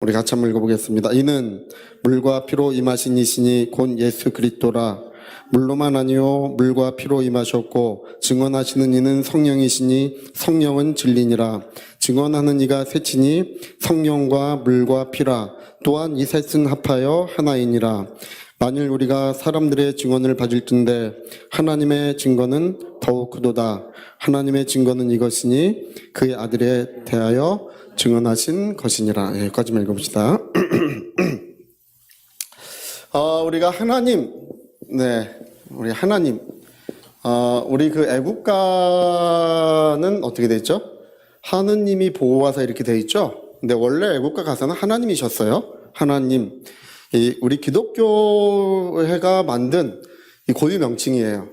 우리 같이 한번 읽어보겠습니다. 이는 물과 피로 임하신 이시니 곧 예수 그리스도라. 물로만 아니요 물과 피로 임하셨고 증언하시는 이는 성령이시니 성령은 진리니라. 증언하는 이가 셋이니 성령과 물과 피라. 또한 이 셋은 합하여 하나이니라. 만일 우리가 사람들의 증언을 받을 텐데 하나님의 증거는 더욱 크도다. 하나님의 증거는 이것이니 그의 아들에 대하여 증언하신 것이니라. 여기까지만 읽어봅시다. 우리가 하나님, 우리 하나님, 우리 그 애국가는 어떻게 돼 있죠? 하느님이 보호하사 이렇게 돼 있죠? 근데 원래 애국가 가사는 하나님이셨어요. 하나님. 우리 기독교회가 만든 이 고유 명칭이에요.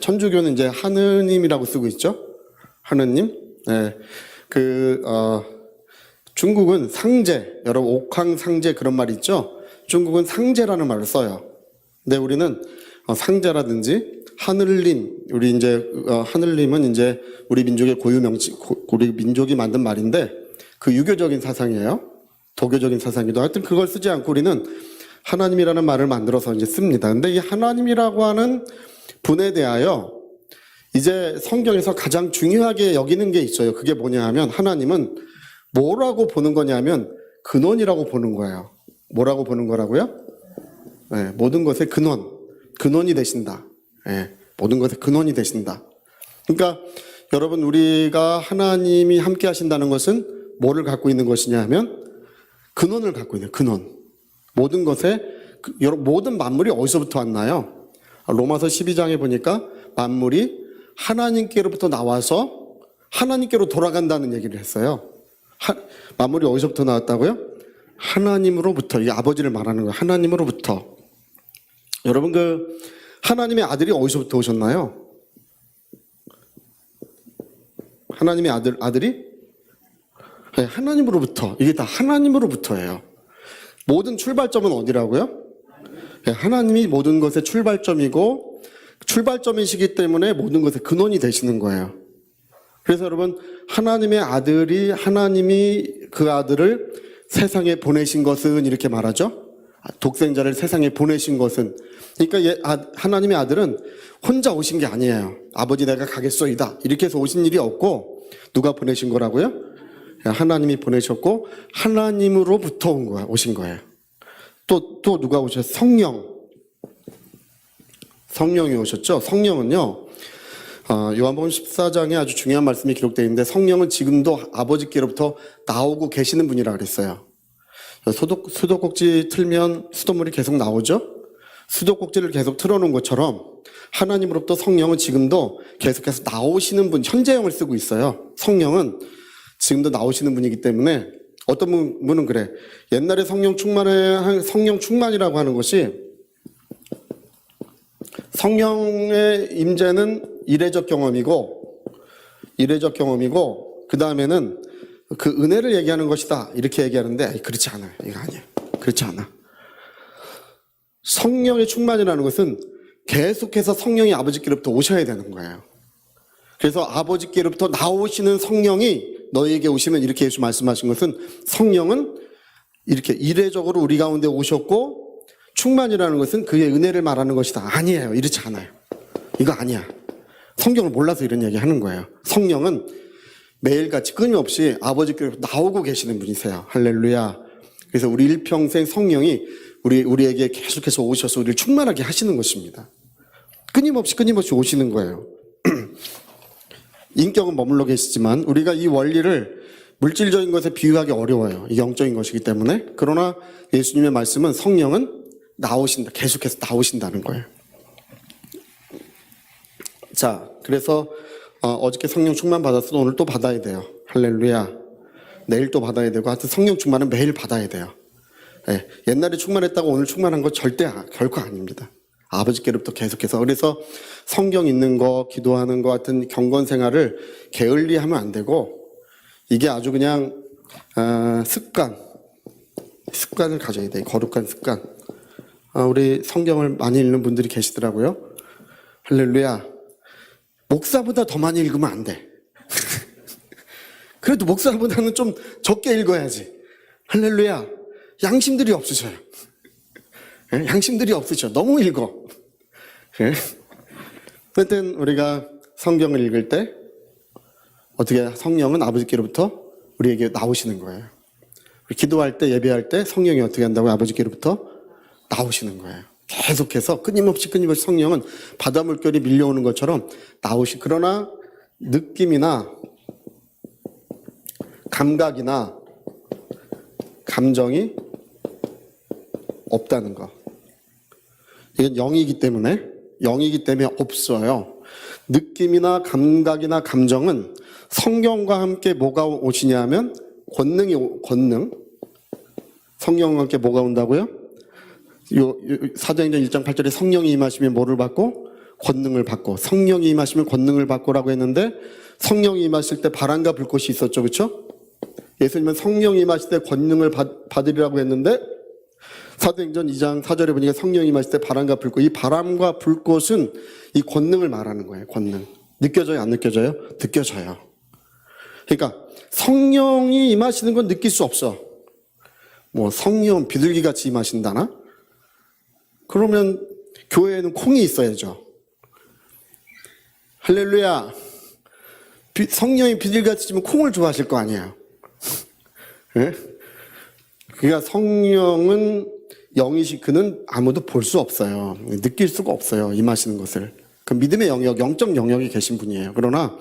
천주교는 이제 하느님이라고 쓰고 있죠. 하느님. 중국은 상제, 여러분 옥황상제 그런 말 있죠? 중국은 상제라는 말을 써요. 근데 우리는 상제라든지 하늘님, 우리 이제 하늘님은 이제 우리 민족의 고유 명칭, 우리 민족이 만든 말인데 그 유교적인 사상이에요. 도교적인 사상이기도. 하여튼 그걸 쓰지 않고 우리는 하나님이라는 말을 만들어서 이제 씁니다. 근데 이 하나님이라고 하는 분에 대하여 이제 성경에서 가장 중요하게 여기는 게 있어요. 그게 뭐냐 하면 하나님은 뭐라고 보는 거냐면 근원이라고 보는 거예요. 뭐라고 보는 거라고요? 모든 것의 근원이 되신다. 모든 것의 근원이 되신다. 그러니까 여러분 우리가 하나님이 함께 하신다는 것은 뭐를 갖고 있는 것이냐 하면 근원을 갖고 있는 근원. 모든 모든 만물이 어디서부터 왔나요? 로마서 12장에 보니까 만물이 하나님께로부터 나와서 하나님께로 돌아간다는 얘기를 했어요. 만물이 어디서부터 나왔다고요? 하나님으로부터. 이게 아버지를 말하는 거예요. 하나님으로부터. 여러분 하나님의 아들이 어디서부터 오셨나요? 하나님의 아들이 하나님으로부터. 이게 다 하나님으로부터예요. 모든 출발점은 어디라고요? 하나님이 모든 것의 출발점이고 출발점이시기 때문에 모든 것의 근원이 되시는 거예요. 그래서 여러분 하나님의 아들이 하나님이 그 아들을 세상에 보내신 것은 이렇게 말하죠. 독생자를 세상에 보내신 것은. 그러니까 하나님의 아들은 혼자 오신 게 아니에요. 아버지 내가 가겠소이다 이렇게 해서 오신 일이 없고 누가 보내신 거라고요? 하나님이 보내셨고 하나님으로부터 오신 거예요. 또 누가 오셨어요? 성령이 오셨죠. 성령은요 요한복음 14장에 아주 중요한 말씀이 기록되어 있는데 성령은 지금도 아버지께로부터 나오고 계시는 분이라 그랬어요. 수도꼭지 틀면 수돗물이 계속 나오죠. 수도꼭지를 계속 틀어놓은 것처럼 하나님으로부터 성령은 지금도 계속해서 나오시는 분, 현재형을 쓰고 있어요. 성령은 지금도 나오시는 분이기 때문에 어떤 분은 그래. 옛날에 성령 충만이라고 하는 것이 성령의 임재는 이례적 경험이고 그 다음에는 그 은혜를 얘기하는 것이다 이렇게 얘기하는데 그렇지 않아요. 이거 아니에요. 그렇지 않아. 성령의 충만이라는 것은 계속해서 성령이 아버지께로부터 오셔야 되는 거예요. 그래서 아버지께로부터 나오시는 성령이 너희에게 오시면 이렇게 예수 말씀하신 것은 성령은 이렇게 이례적으로 우리 가운데 오셨고 충만이라는 것은 그의 은혜를 말하는 것이다. 아니에요. 이렇지 않아요. 이거 아니야. 성경을 몰라서 이런 얘기 하는 거예요. 성령은 매일같이 끊임없이 아버지께로부터 나오고 계시는 분이세요. 할렐루야. 그래서 우리 일평생 성령이 우리에게 계속해서 오셔서 우리를 충만하게 하시는 것입니다. 끊임없이 오시는 거예요. 인격은 머물러 계시지만 우리가 이 원리를 물질적인 것에 비유하기 어려워요. 이 영적인 것이기 때문에. 그러나 예수님의 말씀은 성령은 나오신다. 계속해서 나오신다는 거예요. 자, 그래서 어저께 성령 충만 받았어도 오늘 또 받아야 돼요. 할렐루야. 내일 또 받아야 되고 하여튼 성령 충만은 매일 받아야 돼요. 옛날에 충만했다고 오늘 충만한 거 결코 아닙니다. 아버지께로부터 계속해서. 그래서 성경 읽는 거, 기도하는 거 같은 경건 생활을 게을리하면 안 되고 이게 아주 그냥 습관을 가져야 돼. 거룩한 습관. 우리 성경을 많이 읽는 분들이 계시더라고요. 할렐루야. 목사보다 더 많이 읽으면 안 돼. 그래도 목사보다는 좀 적게 읽어야지. 할렐루야. 양심들이 없으셔요. 예? 양심들이 없으셔. 너무 읽어. 예? 하여튼 우리가 성경을 읽을 때 어떻게 성령은 아버지께로부터 우리에게 나오시는 거예요. 기도할 때, 예배할 때 성령이 어떻게 한다고요? 아버지께로부터 나오시는 거예요. 계속해서 끊임없이 성령은 바다 물결이 밀려오는 것처럼 그러나 느낌이나 감각이나 감정이 없다는 거. 이건 영이기 때문에 없어요. 느낌이나 감각이나 감정은 성령과 함께 뭐가 오시냐 하면 권능. 성령과 함께 뭐가 온다고요? 사도행전 1장 8절에 성령이 임하시면 뭐를 받고? 권능을 받고. 성령이 임하시면 권능을 받고라고 했는데 성령이 임하실 때 바람과 불꽃이 있었죠. 그렇죠? 예수님은 성령이 임하실 때 권능을 받으리라고 했는데 사도행전 2장 4절에 보니까 성령이 임하실 때 바람과 불꽃. 이 바람과 불꽃은 이 권능을 말하는 거예요. 권능. 느껴져요? 안 느껴져요? 느껴져요. 그러니까 성령이 임하시는 건 느낄 수 없어. 뭐 성령 비둘기같이 임하신다나? 그러면 교회에는 콩이 있어야죠. 할렐루야. 성령이 비둘기같이 지면 콩을 좋아하실 거 아니에요. 네? 그러니까 성령은 영이시 그는 아무도 볼 수 없어요. 느낄 수가 없어요. 임하시는 것을. 그 믿음의 영역, 영적 영역에 계신 분이에요. 그러나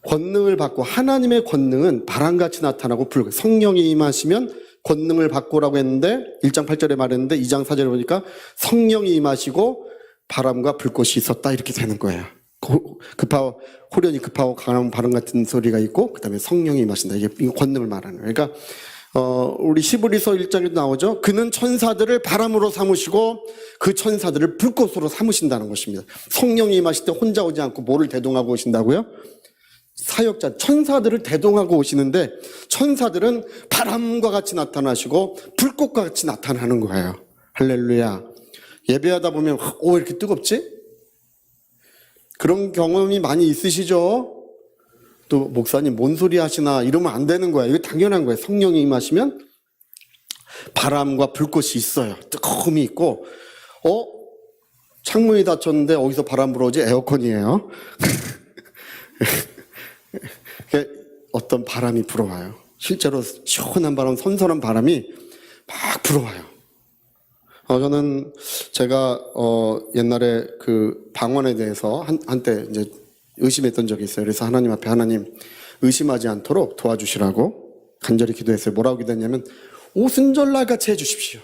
권능을 받고 하나님의 권능은 바람같이 나타나고 성령이 임하시면 권능을 받고라고 했는데 1장 8절에 말했는데 2장 4절에 보니까 성령이 임하시고 바람과 불꽃이 있었다 이렇게 되는 거예요. 호련히 급하고 강한 바람 같은 소리가 있고 그다음에 성령이 임하신다. 이게 권능을 말하는 거예요. 그러니까 우리 히브리서 1장에도 나오죠. 그는 천사들을 바람으로 삼으시고 그 천사들을 불꽃으로 삼으신다는 것입니다. 성령이 임하실 때 혼자 오지 않고 뭐를 대동하고 오신다고요? 사역자, 천사들을 대동하고 오시는데 천사들은 바람과 같이 나타나시고 불꽃과 같이 나타나는 거예요. 할렐루야. 예배하다 보면 왜 이렇게 뜨겁지? 그런 경험이 많이 있으시죠? 또 목사님 뭔 소리 하시나 이러면 안 되는 거야. 이거 당연한 거예요. 성령이 임하시면 바람과 불꽃이 있어요. 뜨거움이 있고 창문이 닫혔는데 어디서 바람 불어오지? 에어컨이에요. 어떤 바람이 불어와요. 실제로 시원한 바람, 선선한 바람이 막 불어와요. 저는 제가 옛날에 그 방언에 대해서 한때 이제 의심했던 적이 있어요. 그래서 하나님 앞에 하나님 의심하지 않도록 도와주시라고 간절히 기도했어요. 뭐라고 기도했냐면 오순절날같이 해주십시오.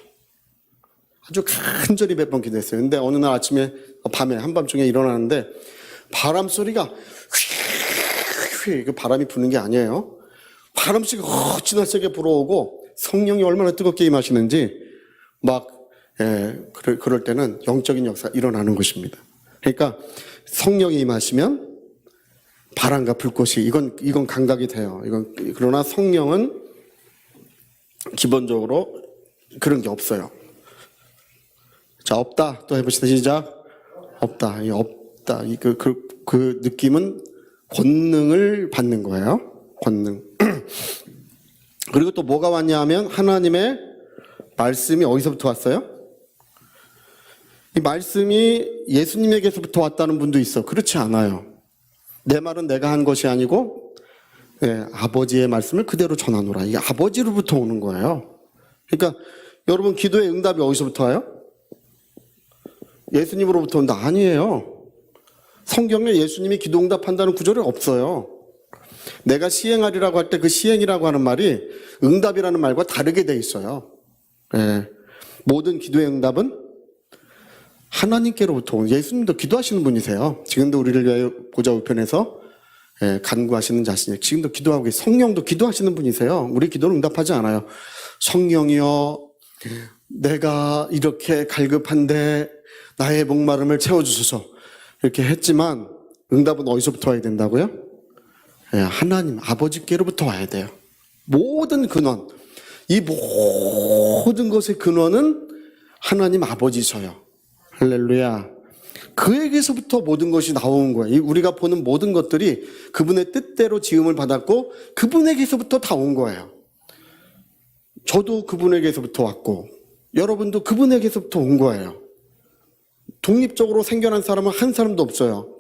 아주 간절히 몇 번 기도했어요. 근데 어느 날 아침에 밤에 한밤중에 일어나는데 바람 소리가 그 바람이 부는 게 아니에요. 바람씨가 지나 세게 불어오고 성령이 얼마나 뜨겁게 임하시는지 그럴 때는 영적인 역사 일어나는 것입니다. 그러니까 성령이 임하시면 바람과 불꽃이 이건 감각이 돼요. 그러나 성령은 기본적으로 그런 게 없어요. 자, 없다. 또 해보시다. 시작. 없다. 없다. 그 느낌은 권능을 받는 거예요. 권능. 그리고 또 뭐가 왔냐 하면 하나님의 말씀이 어디서부터 왔어요? 이 말씀이 예수님에게서부터 왔다는 분도 있어. 그렇지 않아요. 내 말은 내가 한 것이 아니고 아버지의 말씀을 그대로 전하노라. 이게 아버지로부터 오는 거예요. 그러니까 여러분 기도의 응답이 어디서부터 와요? 예수님으로부터 온다. 아니에요. 성경에 예수님이 기도 응답한다는 구절이 없어요. 내가 시행하리라고 할 때 그 시행이라고 하는 말이 응답이라는 말과 다르게 돼 있어요. 모든 기도의 응답은 하나님께로부터 온, 예수님도 기도하시는 분이세요. 지금도 우리를 위하여 보좌 우편에서 간구하시는 자신이 지금도 기도하고 계세요. 성령도 기도하시는 분이세요. 우리 기도를 응답하지 않아요. 성령이여 내가 이렇게 갈급한데 나의 목마름을 채워주소서 이렇게 했지만 응답은 어디서부터 와야 된다고요? 하나님 아버지께로부터 와야 돼요. 모든 근원, 이 모든 것의 근원은 하나님 아버지셔요. 할렐루야. 그에게서부터 모든 것이 나오는 거예요. 우리가 보는 모든 것들이 그분의 뜻대로 지음을 받았고 그분에게서부터 다 온 거예요. 저도 그분에게서부터 왔고 여러분도 그분에게서부터 온 거예요. 독립적으로 생겨난 사람은 한 사람도 없어요.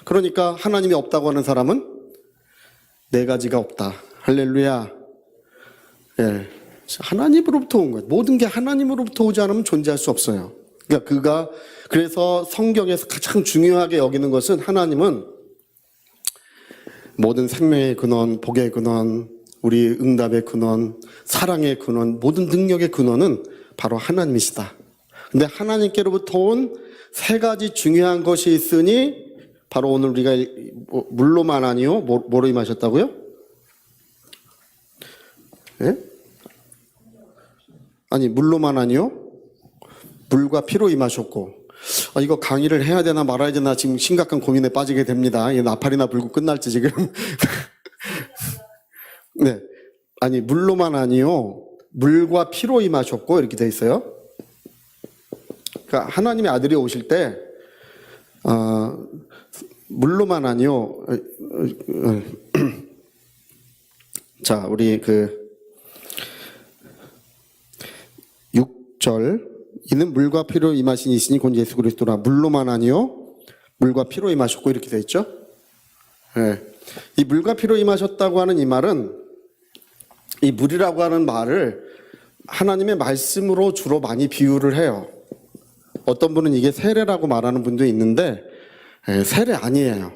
그러니까 하나님이 없다고 하는 사람은 네 가지가 없다. 할렐루야. 예, 하나님으로부터 온 거예요. 모든 게 하나님으로부터 오지 않으면 존재할 수 없어요. 그러니까 그래서 성경에서 가장 중요하게 여기는 것은 하나님은 모든 생명의 근원, 복의 근원, 우리 응답의 근원, 사랑의 근원, 모든 능력의 근원은 바로 하나님이시다. 근데 하나님께로부터 온 세 가지 중요한 것이 있으니 바로 오늘 우리가 물로만 아니요 뭐로 임하셨다고요? 예? 아니 물로만 아니요 물과 피로 임하셨고 이거 강의를 해야 되나 말아야 되나 지금 심각한 고민에 빠지게 됩니다. 나팔이나 불고 끝날지 지금. 네, 아니 물로만 아니요 물과 피로 임하셨고 이렇게 돼 있어요. 그러니까 하나님의 아들이 오실 때 물로만 아니요. 자, 우리 6절 이는 물과 피로 임하신 이시니 곧 예수 그리스도라. 물로만 아니요 물과 피로 임하셨고 이렇게 돼 있죠. 네. 이 물과 피로 임하셨다고 하는 이 말은 이 물이라고 하는 말을 하나님의 말씀으로 주로 많이 비유를 해요. 어떤 분은 이게 세례라고 말하는 분도 있는데 세례 아니에요.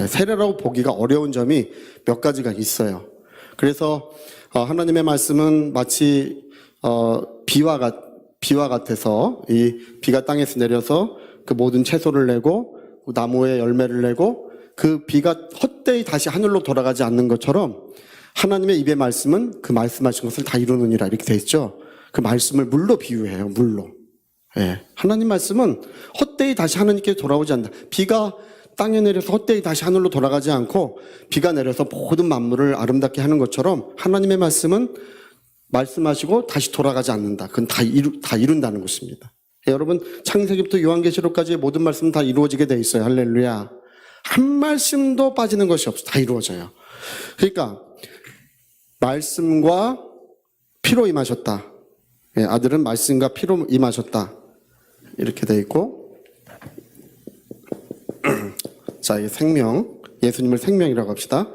세례라고 보기가 어려운 점이 몇 가지가 있어요. 그래서 하나님의 말씀은 마치 비와 같아서 이 비가 땅에서 내려서 그 모든 채소를 내고 나무에 열매를 내고 그 비가 헛되이 다시 하늘로 돌아가지 않는 것처럼 하나님의 입의 말씀은 그 말씀하신 것을 다 이루느니라 이렇게 돼 있죠. 그 말씀을 물로 비유해요. 물로. 예, 하나님 말씀은 헛되이 다시 하나님께 돌아오지 않는다. 비가 땅에 내려서 헛되이 다시 하늘로 돌아가지 않고 비가 내려서 모든 만물을 아름답게 하는 것처럼 하나님의 말씀은 말씀하시고 다시 돌아가지 않는다. 그건 다 이룬다는 것입니다. 예, 여러분 창세기부터 요한계시록까지의 모든 말씀은 다 이루어지게 돼 있어요. 할렐루야. 한 말씀도 빠지는 것이 없어. 다 이루어져요. 그러니까 말씀과 피로 임하셨다. 예, 아들은 말씀과 피로 임하셨다. 이렇게 돼 있고 자, 이 생명, 예수님을 생명이라고 합시다.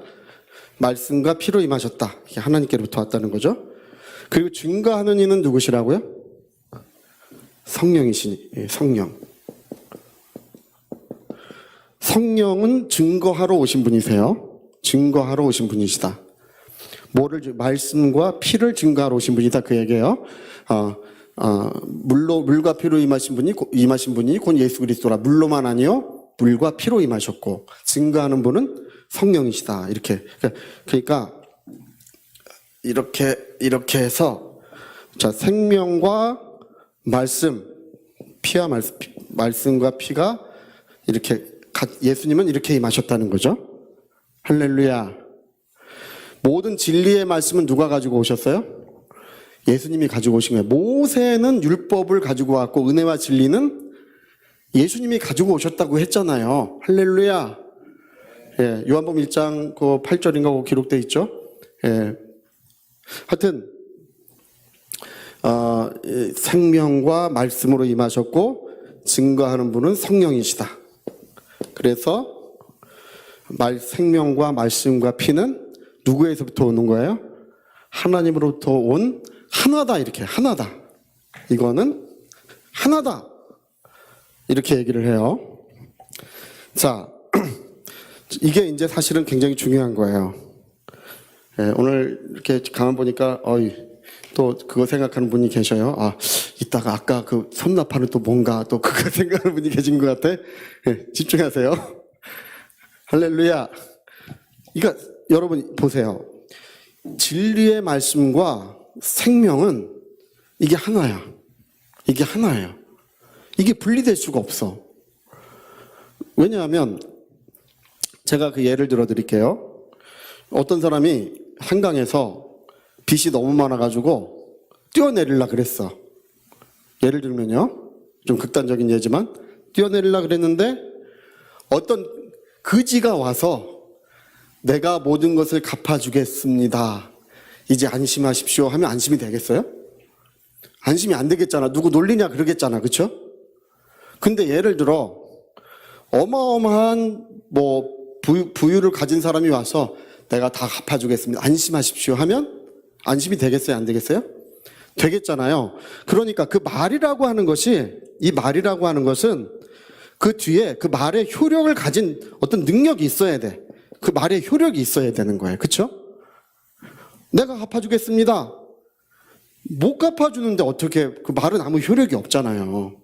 말씀과 피로 임하셨다. 이게 하나님께로부터 왔다는 거죠. 그리고 증거하는 이는 누구시라고요? 성령이시니, 예, 성령. 성령은 증거하러 오신 분이세요. 증거하러 오신 분이시다. 말씀과 피를 증거하러 오신 분이다 그 얘기예요. 물과 피로 임하신 분이 곧 예수 그리스도라. 물로만 아니요 물과 피로 임하셨고 증거하는 분은 성령이시다. 그러니까 이렇게 해서 자, 생명과 말씀, 피와 말씀과 피가 이렇게 예수님은 이렇게 임하셨다는 거죠. 할렐루야. 모든 진리의 말씀은 누가 가지고 오셨어요? 예수님이 가지고 오신 거예요. 모세는 율법을 가지고 왔고 은혜와 진리는 예수님이 가지고 오셨다고 했잖아요. 할렐루야. 예, 요한복음 1장 8절인가 그 기록되어 있죠. 예. 하여튼 생명과 말씀으로 임하셨고 증거하는 분은 성령이시다. 그래서 생명과 말씀과 피는 누구에서부터 오는 거예요? 하나님으로부터 온 하나다. 이렇게 하나다. 이거는 하나다. 이렇게 얘기를 해요. 자, 이게 이제 사실은 굉장히 중요한 거예요. 예, 오늘 이렇게 가만 보니까 또 그거 생각하는 분이 계셔요. 이따가 아까 그 손나팔은 또 뭔가 또 그거 생각하는 분이 계신 것 같아. 예, 집중하세요. 할렐루야. 그러니까 여러분 보세요. 진리의 말씀과 생명은 이게 하나야. 이게 하나예요. 이게 분리될 수가 없어. 왜냐하면 제가 그 예를 들어 드릴게요. 어떤 사람이 한강에서 빛이 너무 많아가지고 뛰어내리려고 그랬어. 예를 들면요. 좀 극단적인 예지만 뛰어내리려고 그랬는데 어떤 그지가 와서 내가 모든 것을 갚아주겠습니다. 이제 안심하십시오 하면 안심이 되겠어요? 안심이 안 되겠잖아. 누구 놀리냐 그러겠잖아. 그렇죠? 근데 예를 들어 어마어마한 부유를 가진 사람이 와서 내가 다 갚아주겠습니다. 안심하십시오 하면 안심이 되겠어요? 안 되겠어요? 되겠잖아요. 그러니까 그 말이라고 하는 것이, 이 말이라고 하는 것은 그 뒤에 그 말의 효력을 가진 어떤 능력이 있어야 돼. 그 말의 효력이 있어야 되는 거예요. 그렇죠? 내가 갚아주겠습니다. 못 갚아주는데 어떻게, 그 말은 아무 효력이 없잖아요.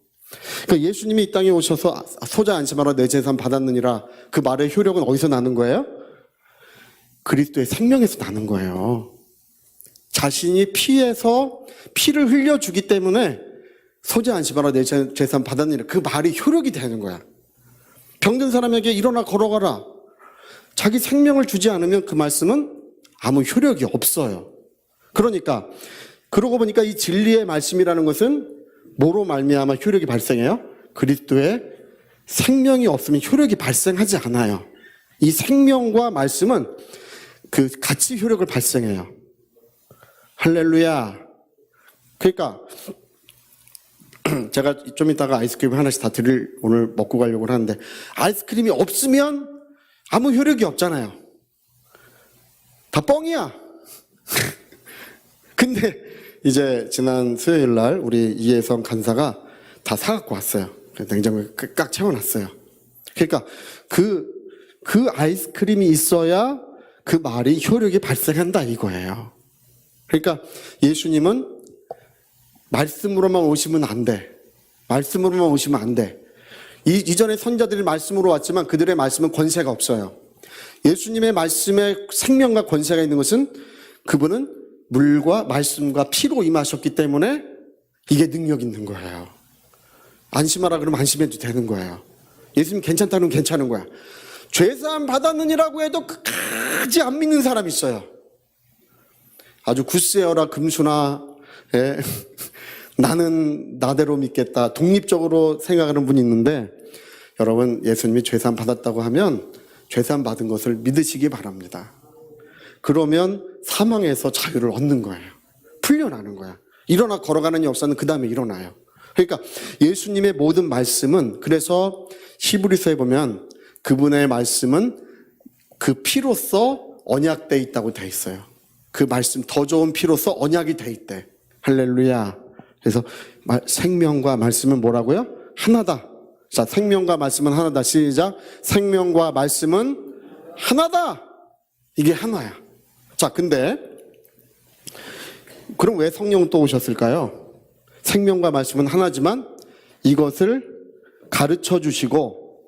그러니까 예수님이 이 땅에 오셔서 소자 안심하라 내 재산 받았느니라, 그 말의 효력은 어디서 나는 거예요? 그리스도의 생명에서 나는 거예요. 자신이 피에서 피를 흘려주기 때문에 소자 안심하라 내 재산 받았느니라, 그 말이 효력이 되는 거야. 병든 사람에게 일어나 걸어가라, 자기 생명을 주지 않으면 그 말씀은 아무 효력이 없어요. 그러니까 그러고 보니까 이 진리의 말씀이라는 것은 뭐로 말미암아 효력이 발생해요? 그리스도의 생명이 없으면 효력이 발생하지 않아요. 이 생명과 말씀은 그 같이 효력을 발생해요. 할렐루야. 그러니까 제가 좀 이따가 아이스크림 하나씩 다 오늘 먹고 가려고 하는데, 아이스크림이 없으면 아무 효력이 없잖아요. 다 뻥이야. 근데 이제 지난 수요일 날 우리 이혜성 간사가 다 사갖고 왔어요. 냉장고에 꽉 채워놨어요. 그러니까 그 아이스크림이 있어야 그 말이 효력이 발생한다 이거예요. 그러니까 예수님은 말씀으로만 오시면 안 돼. 말씀으로만 오시면 안 돼. 이전에 선자들이 말씀으로 왔지만 그들의 말씀은 권세가 없어요. 예수님의 말씀에 생명과 권세가 있는 것은 그분은 물과 말씀과 피로 임하셨기 때문에 이게 능력 있는 거예요. 안심하라 그러면 안심해도 되는 거예요. 예수님 괜찮다면 괜찮은 거야. 죄사함 받았느니라고 해도 끝까지 안 믿는 사람이 있어요. 아주 굿세어라 금수나, 예. 나는 나대로 믿겠다, 독립적으로 생각하는 분이 있는데, 여러분 예수님이 죄사함 받았다고 하면 죄사함 받은 것을 믿으시기 바랍니다. 그러면 사망에서 자유를 얻는 거예요. 풀려나는 거야. 일어나 걸어가는 역사는 그 다음에 일어나요. 그러니까 예수님의 모든 말씀은, 그래서 히브리서에 보면 그분의 말씀은 그 피로써 언약돼 있다고 돼 있어요. 그 말씀, 더 좋은 피로써 언약이 돼 있대. 할렐루야. 그래서 생명과 말씀은 뭐라고요? 하나다. 자, 생명과 말씀은 하나다. 시작. 생명과 말씀은 하나다. 이게 하나야. 자, 근데 그럼 왜 성령 또 오셨을까요? 생명과 말씀은 하나지만 이것을 가르쳐 주시고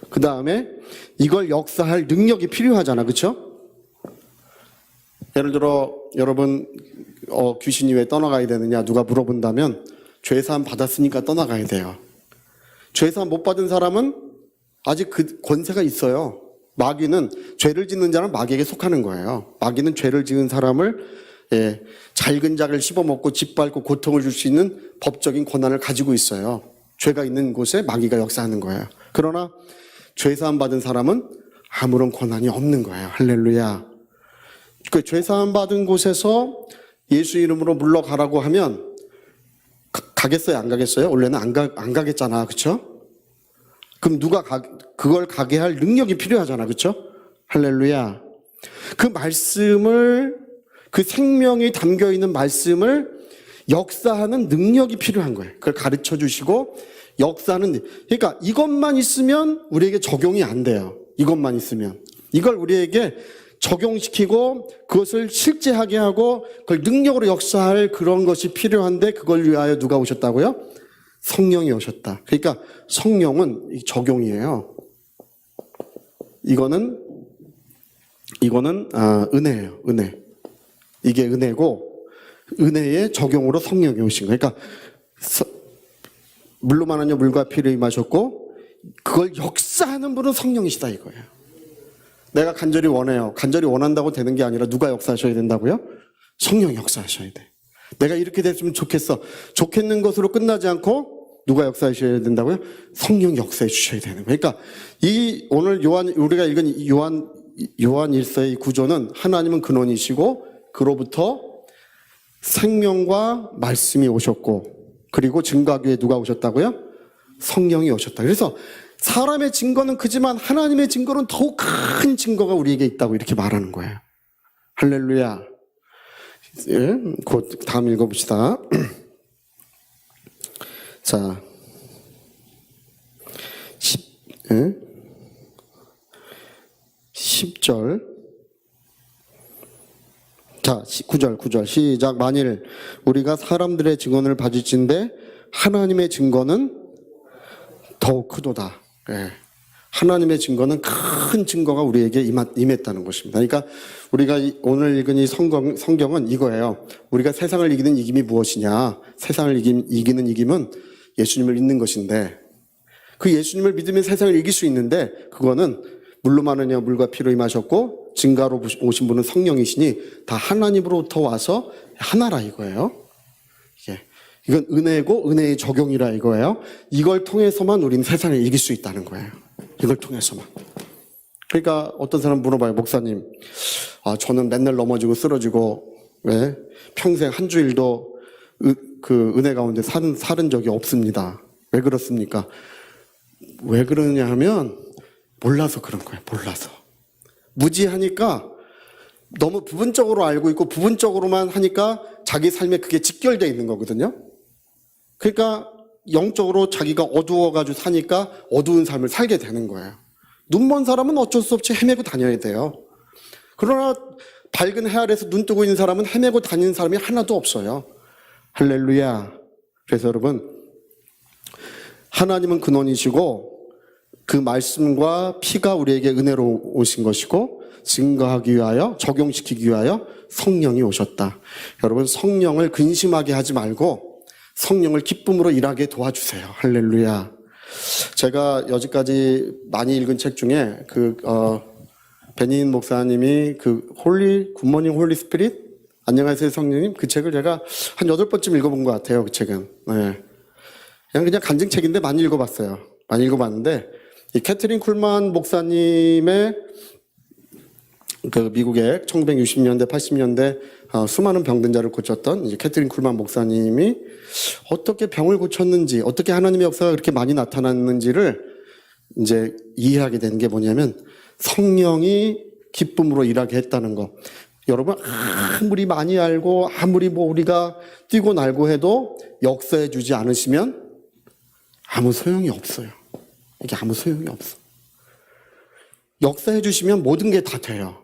그 다음에 이걸 역사할 능력이 필요하잖아. 그렇죠? 예를 들어 여러분 귀신이 왜 떠나가야 되느냐 누가 물어본다면 죄사함 받았으니까 떠나가야 돼요. 죄사함 못 받은 사람은 아직 그 권세가 있어요. 마귀는, 죄를 짓는 자는 마귀에게 속하는 거예요. 마귀는 죄를 지은 사람을, 예, 잘근 작을 씹어먹고 짓밟고 고통을 줄 수 있는 법적인 권한을 가지고 있어요. 죄가 있는 곳에 마귀가 역사하는 거예요. 그러나 죄사함 받은 사람은 아무런 권한이 없는 거예요. 할렐루야. 그 죄사함 받은 곳에서 예수 이름으로 물러가라고 하면 가겠어요? 안 가겠어요? 원래는 안 가겠잖아. 그렇죠? 그럼 누가 그걸 가게 할 능력이 필요하잖아. 그렇죠? 할렐루야. 그 말씀을, 그 생명이 담겨 있는 말씀을 역사하는 능력이 필요한 거예요. 그걸 가르쳐 주시고 역사하는, 그러니까 이것만 있으면 우리에게 적용이 안 돼요. 이것만 있으면. 이걸 우리에게 적용시키고 그것을 실제하게 하고 그걸 능력으로 역사할 그런 것이 필요한데, 그걸 위하여 누가 오셨다고요? 성령이 오셨다. 그러니까 성령은 적용이에요. 이거는 은혜예요. 은혜. 이게 은혜고 은혜의 적용으로 성령이 오신 거예요. 그러니까 물로만 하냐 물과 피를 임하셨고 그걸 역사하는 분은 성령이시다 이거예요. 내가 간절히 원해요. 간절히 원한다고 되는 게 아니라 누가 역사하셔야 된다고요? 성령이 역사하셔야 돼. 내가 이렇게 됐으면 좋겠어. 좋겠는 것으로 끝나지 않고 누가 역사하셔야 된다고요? 성령이 역사해 주셔야 되는 거예요. 그러니까 오늘 우리가 읽은 요한 요한 1서의 구조는 하나님은 근원이시고 그로부터 생명과 말씀이 오셨고 그리고 증거하기 위해 누가 오셨다고요? 성령이 오셨다. 그래서 사람의 증거는 크지만 하나님의 증거는 더욱 큰 증거가 우리에게 있다고 이렇게 말하는 거예요. 할렐루야. 예, 곧 다음 읽어봅시다. 자, 10절. 자, 9절 시작. 만일 우리가 사람들의 증언을 받을진대 하나님의 증거는 더욱 크도다. 예. 하나님의 증거는 큰 증거가 우리에게 임했다는 것입니다. 그러니까 우리가 오늘 읽은 이 성경은 이거예요. 우리가 세상을 이기는 이김이 무엇이냐? 세상을 이기는 이김은 예수님을 믿는 것인데 그 예수님을 믿으면 세상을 이길 수 있는데 그거는 물로 마느냐 물과 피로 임하셨고 증가로 오신 분은 성령이시니 다 하나님으로부터 와서 하나라 이거예요. 이건 은혜고 은혜의 적용이라 이거예요. 이걸 통해서만 우리는 세상을 이길 수 있다는 거예요. 이걸 통해서만. 그러니까 어떤 사람 물어봐요. 목사님, 저는 맨날 넘어지고 쓰러지고 왜 평생 한 주일도 그 은혜 가운데 살은 적이 없습니다. 왜 그렇습니까? 왜 그러냐 하면 몰라서 그런 거예요. 몰라서. 무지하니까 너무 부분적으로 알고 있고 부분적으로만 하니까 자기 삶에 그게 직결되어 있는 거거든요. 그러니까 영적으로 자기가 어두워가지고 사니까 어두운 삶을 살게 되는 거예요. 눈먼 사람은 어쩔 수 없이 헤매고 다녀야 돼요. 그러나 밝은 해 아래서 눈 뜨고 있는 사람은 헤매고 다니는 사람이 하나도 없어요. 할렐루야. 그래서 여러분, 하나님은 근원이시고 그 말씀과 피가 우리에게 은혜로 오신 것이고 증거하기 위하여 적용시키기 위하여 성령이 오셨다. 여러분, 성령을 근심하게 하지 말고 성령을 기쁨으로 일하게 도와주세요. 할렐루야. 제가 여지까지 많이 읽은 책 중에 베니인 목사님이 굿모닝 홀리 스피릿 안녕하세요 성령님 그 책을 제가 한 8번쯤 읽어본 것 같아요. 그 책은. 네. 그냥 간증책인데 많이 읽어봤어요. 많이 읽어봤는데 이 캐트린 쿨만 목사님의 미국의 1960년대, 80년대 수많은 병든 자를 고쳤던 이제 캐트린 쿨만 목사님이 어떻게 병을 고쳤는지, 어떻게 하나님의 역사가 그렇게 많이 나타났는지를 이제 이해하게 된 게 뭐냐면 성령이 기쁨으로 일하게 했다는 거. 여러분, 아무리 많이 알고 아무리 우리가 뛰고 날고 해도 역사해 주지 않으시면 아무 소용이 없어요. 이게 아무 소용이 없어. 역사해 주시면 모든 게 다 돼요.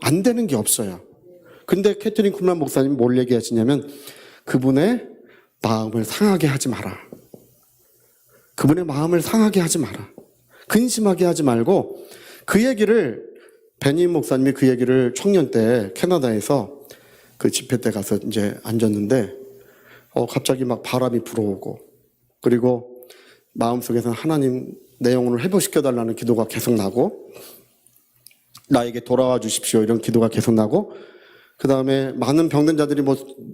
안 되는 게 없어요. 근데 캐트린 쿨만 목사님 뭘 얘기하시냐면 그분의 마음을 상하게 하지 마라. 그분의 마음을 상하게 하지 마라. 근심하게 하지 말고 그 얘기를 베니 목사님이 그 얘기를 청년 때 캐나다에서 그 집회 때 가서 이제 앉았는데 갑자기 막 바람이 불어오고 그리고 마음속에서는 하나님 내 영혼을 회복시켜달라는 기도가 계속 나고 나에게 돌아와 주십시오 이런 기도가 계속 나고 그 다음에 많은 병든 자들이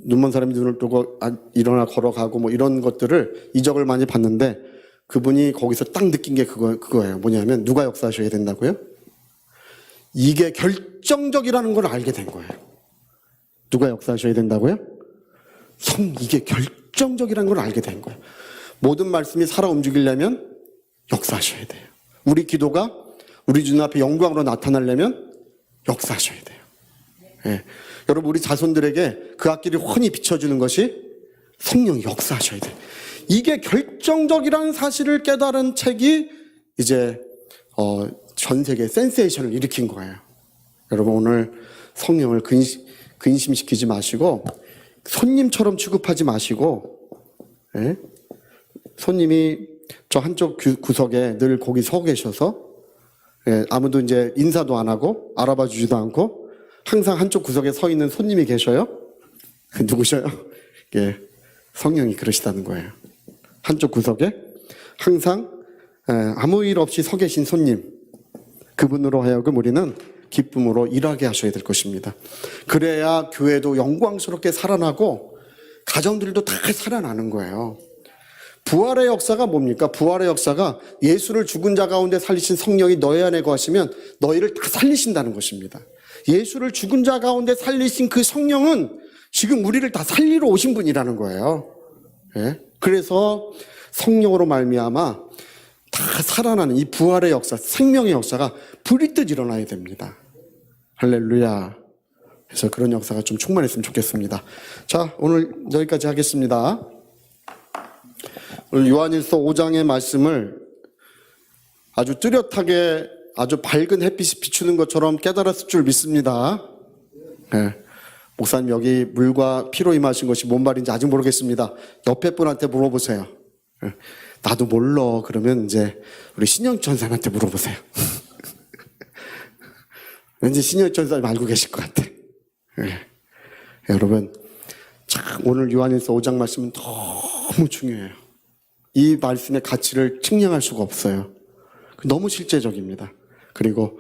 눈먼 사람이 눈을 뜨고 일어나 걸어가고 이런 것들을 이적을 많이 봤는데 그분이 거기서 딱 느낀 게 그거예요. 뭐냐면 누가 역사하셔야 된다고요? 이게 결정적이라는 걸 알게 된 거예요. 누가 역사하셔야 된다고요? 이게 결정적이라는 걸 알게 된 거예요. 모든 말씀이 살아 움직이려면 역사하셔야 돼요. 우리 기도가 우리 눈앞에 영광으로 나타나려면 역사하셔야 돼요. 예. 여러분 우리 자손들에게 그 앞길을 훤히 비춰주는 것이 성령이 역사하셔야 돼요. 이게 결정적이라는 사실을 깨달은 책이 이제 전 세계 센세이션을 일으킨 거예요. 여러분 오늘 성령을 근심시키지 마시고 손님처럼 취급하지 마시고 예? 손님이 저 한쪽 구석에 늘 거기 서 계셔서 예, 아무도 이제 인사도 안 하고 알아봐 주지도 않고 항상 한쪽 구석에 서 있는 손님이 계셔요. 누구셔요? 예, 성령이 그러시다는 거예요. 한쪽 구석에 항상 아무 일 없이 서 계신 손님, 그분으로 하여금 우리는 기쁨으로 일하게 하셔야 될 것입니다. 그래야 교회도 영광스럽게 살아나고 가정들도 다 살아나는 거예요. 부활의 역사가 뭡니까? 부활의 역사가 예수를 죽은 자 가운데 살리신 성령이 너희 안에 거하시면 너희를 다 살리신다는 것입니다. 예수를 죽은 자 가운데 살리신 그 성령은 지금 우리를 다 살리러 오신 분이라는 거예요. 예? 그래서 성령으로 말미암아 다 살아나는 이 부활의 역사, 생명의 역사가 불이 뜨 일어나야 됩니다. 할렐루야. 그래서 그런 역사가 좀 충만했으면 좋겠습니다. 자, 오늘 여기까지 하겠습니다. 오늘 요한일서 5장의 말씀을 아주 뚜렷하게 아주 밝은 햇빛이 비추는 것처럼 깨달았을 줄 믿습니다. 네. 목사님 여기 물과 피로 임하신 것이 뭔 말인지 아직 모르겠습니다. 옆에 분한테 물어보세요. 네. 나도 몰라. 그러면 이제 우리 신영 전사님한테 물어보세요. 왠지 신영 전사님 알고 계실 것 같아. 네. 여러분, 참 오늘 요한일서 5장 말씀은 너무 중요해요. 이 말씀의 가치를 측량할 수가 없어요. 너무 실제적입니다. 그리고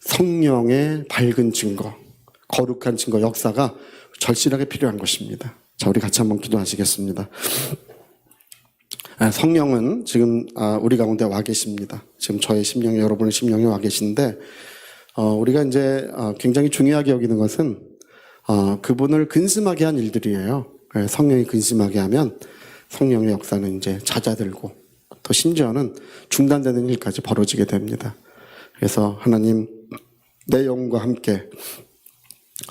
성령의 밝은 증거, 거룩한 증거, 역사가 절실하게 필요한 것입니다. 자, 우리 같이 한번 기도하시겠습니다. 성령은 지금 우리 가운데 와 계십니다. 지금 저의 심령에, 여러분의 심령에 와 계신데, 우리가 이제 굉장히 중요하게 여기는 것은 그분을 근심하게 한 일들이에요. 성령이 근심하게 하면 성령의 역사는 이제 잦아들고 또 심지어는 중단되는 일까지 벌어지게 됩니다. 그래서 하나님, 내 영과 함께,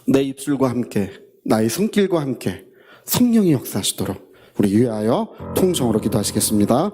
내 입술과 함께, 나의 손길과 함께 성령이 역사하시도록 우리 위하여 통성으로 기도하시겠습니다.